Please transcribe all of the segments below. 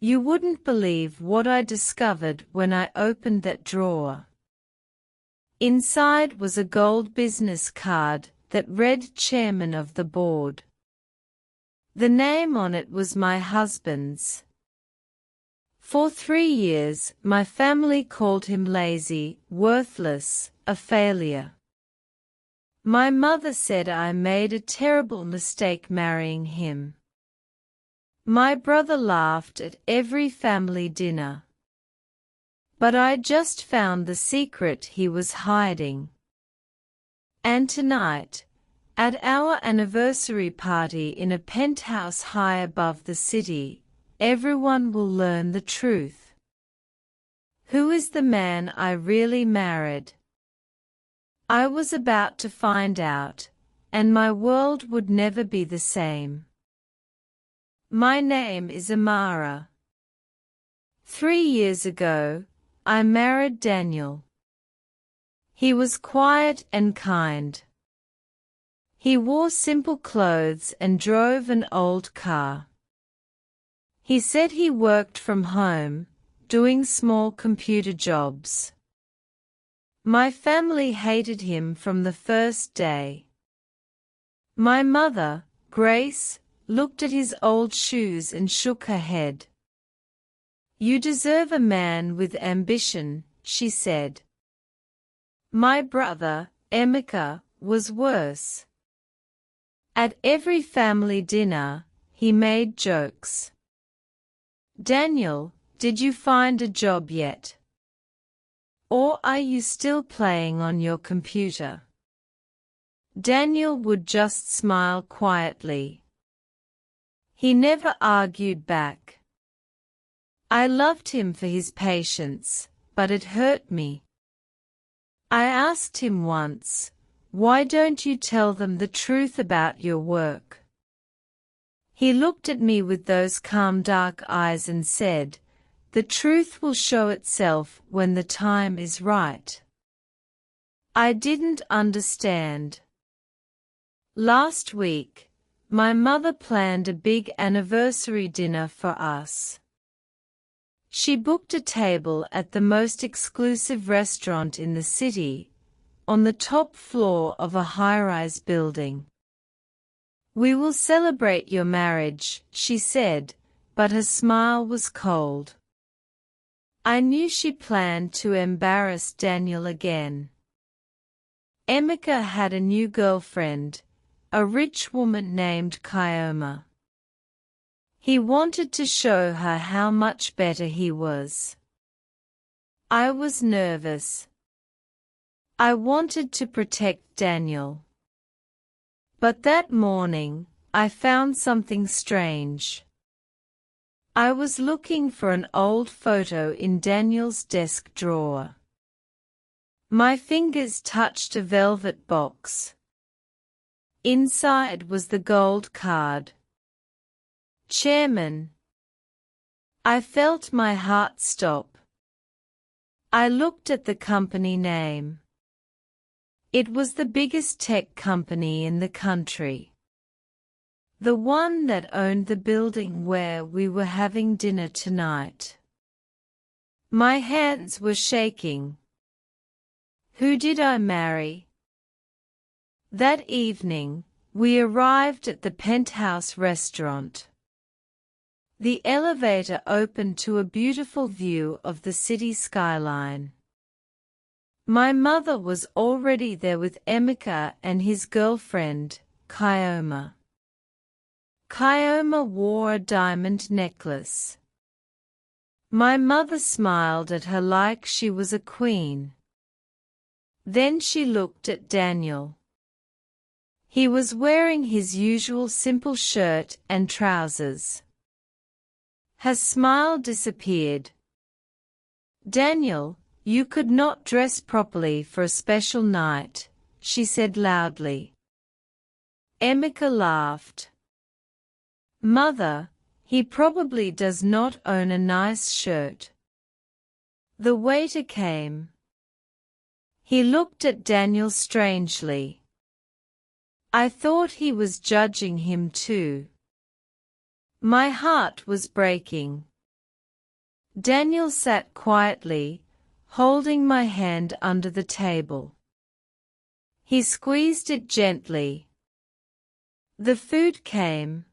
You wouldn't believe what I discovered when I opened that drawer. Inside was a gold business card that read Chairman of the Board. The name on it was my husband's. For 3 years, my family called him lazy, worthless, a failure. My mother said I made a terrible mistake marrying him. My brother laughed at every family dinner. But I just found the secret he was hiding. And tonight, at our anniversary party in a penthouse high above the city, everyone will learn the truth. Who is the man I really married? I was about to find out, and my world would never be the same. My name is Amara. 3 years ago, I married Daniel. He was quiet and kind. He wore simple clothes and drove an old car. He said he worked from home, doing small computer jobs. My family hated him from the first day. My mother, Grace, looked at his old shoes and shook her head. You deserve a man with ambition, she said. My brother, Emeka, was worse. At every family dinner, he made jokes. Daniel, did you find a job yet? Or are you still playing on your computer? Daniel would just smile quietly. He never argued back. I loved him for his patience, but it hurt me. I asked him once, why don't you tell them the truth about your work? He looked at me with those calm dark eyes and said, the truth will show itself when the time is right. I didn't understand. Last week, my mother planned a big anniversary dinner for us. She booked a table at the most exclusive restaurant in the city, on the top floor of a high-rise building. We will celebrate your marriage, she said, but her smile was cold. I knew she planned to embarrass Daniel again. Emeka had a new girlfriend, a rich woman named Kioma. He wanted to show her how much better he was. I was nervous. I wanted to protect Daniel. But that morning, I found something strange. I was looking for an old photo in Daniel's desk drawer. My fingers touched a velvet box. Inside was the gold card. Chairman. I felt my heart stop. I looked at the company name. It was the biggest tech company in the country. The one that owned the building where we were having dinner tonight. My hands were shaking. Who did I marry? That evening, we arrived at the penthouse restaurant. The elevator opened to a beautiful view of the city skyline. My mother was already there with Emeka and his girlfriend, Kioma. Kioma wore a diamond necklace. My mother smiled at her like she was a queen. Then she looked at Daniel. He was wearing his usual simple shirt and trousers. Her smile disappeared. Daniel, you could not dress properly for a special night, she said loudly. Emeka laughed. Mother, he probably does not own a nice shirt. The waiter came. He looked at Daniel strangely. I thought he was judging him too. My heart was breaking. Daniel sat quietly, holding my hand under the table. He squeezed it gently. The food came.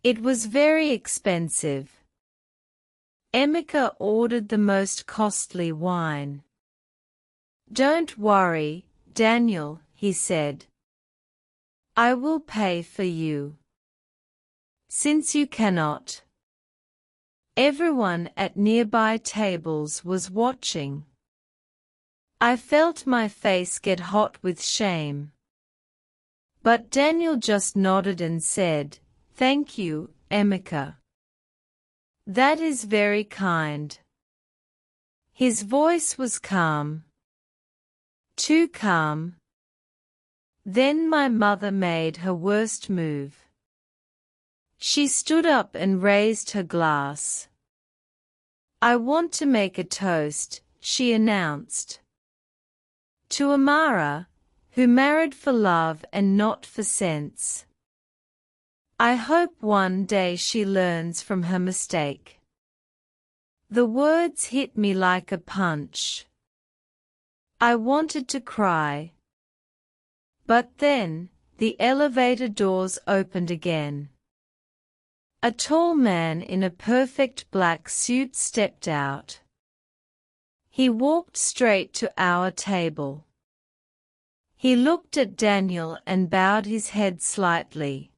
It was very expensive. Emeka ordered the most costly wine. "Don't worry, Daniel," he said. "I will pay for you. Since you cannot." Everyone at nearby tables was watching. I felt my face get hot with shame. But Daniel just nodded and said, "Thank you, Emeka. That is very kind." His voice was calm. Too calm. Then my mother made her worst move. She stood up and raised her glass. "I want to make a toast," she announced. "To Amara, who married for love and not for sense. I hope one day she learns from her mistake." The words hit me like a punch. I wanted to cry. But then, the elevator doors opened again. A tall man in a perfect black suit stepped out. He walked straight to our table. He looked at Daniel and bowed his head slightly.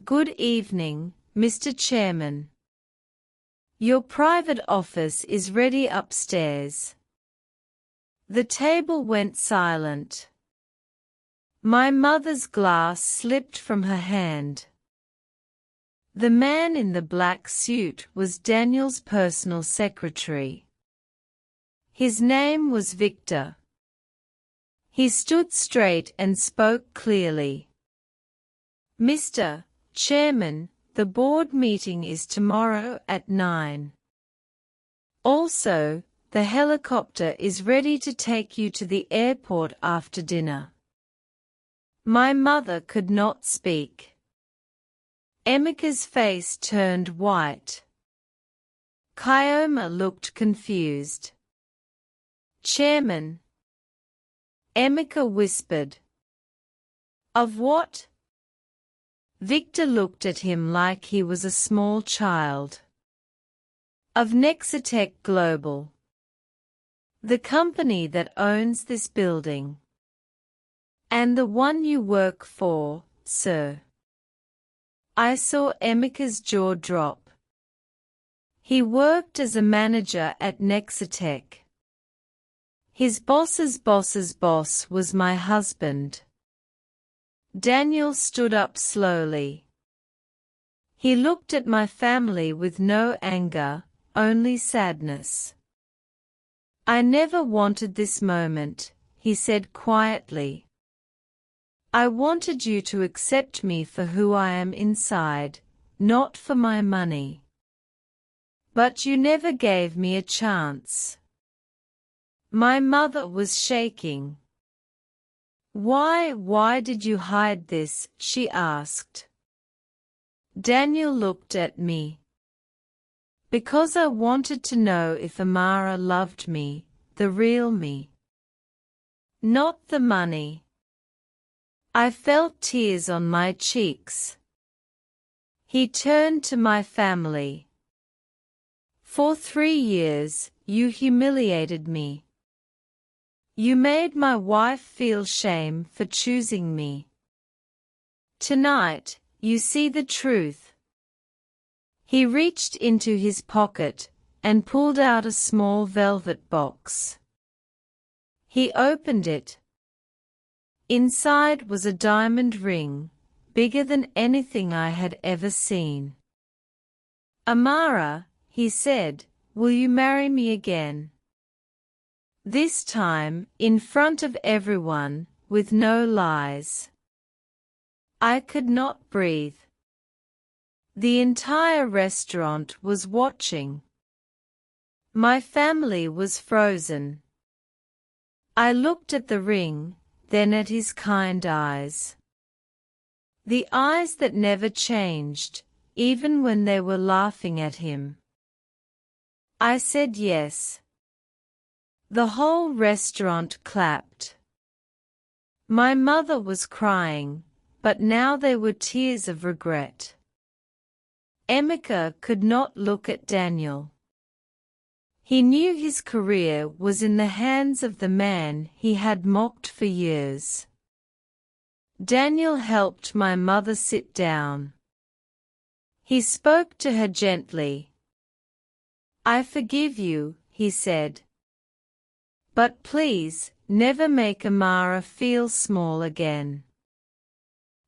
"Good evening, Mr. Chairman. Your private office is ready upstairs." The table went silent. My mother's glass slipped from her hand. The man in the black suit was Daniel's personal secretary. His name was Victor. He stood straight and spoke clearly. "Mr. Chairman, the board meeting is tomorrow at 9. Also, the helicopter is ready to take you to the airport after dinner." My mother could not speak. Emeka's face turned white. Kioma looked confused. "Chairman," Emeka whispered. "Of what?" Victor looked at him like he was a small child. "Of Nexitech Global. The company that owns this building. And the one you work for, sir." I saw Emeka's jaw drop. He worked as a manager at Nexitech. His boss's boss's boss was my husband. Daniel stood up slowly. He looked at my family with no anger, only sadness. "I never wanted this moment," he said quietly. "I wanted you to accept me for who I am inside, not for my money. But you never gave me a chance." My mother was shaking. Why did you hide this?" she asked. Daniel looked at me. "Because I wanted to know if Amara loved me, the real me. Not the money." I felt tears on my cheeks. He turned to my family. "For 3 years, you humiliated me. You made my wife feel shame for choosing me. Tonight, you see the truth." He reached into his pocket and pulled out a small velvet box. He opened it. Inside was a diamond ring, bigger than anything I had ever seen. "Amara," he said, "will you marry me again?" This time, in front of everyone, with no lies. I could not breathe. The entire restaurant was watching. My family was frozen. I looked at the ring, then at his kind eyes. The eyes that never changed, even when they were laughing at him. I said yes. The whole restaurant clapped. My mother was crying, but now they were tears of regret. Emeka could not look at Daniel. He knew his career was in the hands of the man he had mocked for years. Daniel helped my mother sit down. He spoke to her gently. I forgive you, he said. But please, never make Amara feel small again.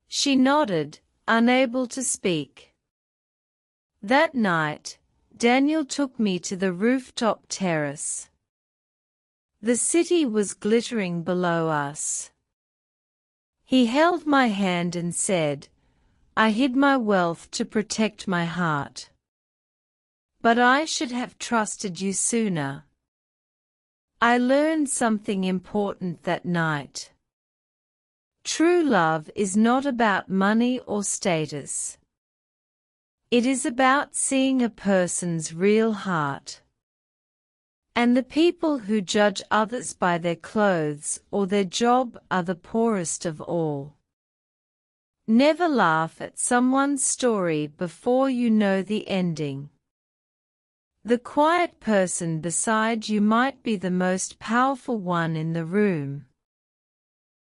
She nodded, unable to speak. That night, Daniel took me to the rooftop terrace. The city was glittering below us. He held my hand and said, I hid my wealth to protect my heart. But I should have trusted you sooner. I learned something important that night. True love is not about money or status. It is about seeing a person's real heart. And the people who judge others by their clothes or their job are the poorest of all. Never laugh at someone's story before you know the ending. The quiet person beside you might be the most powerful one in the room.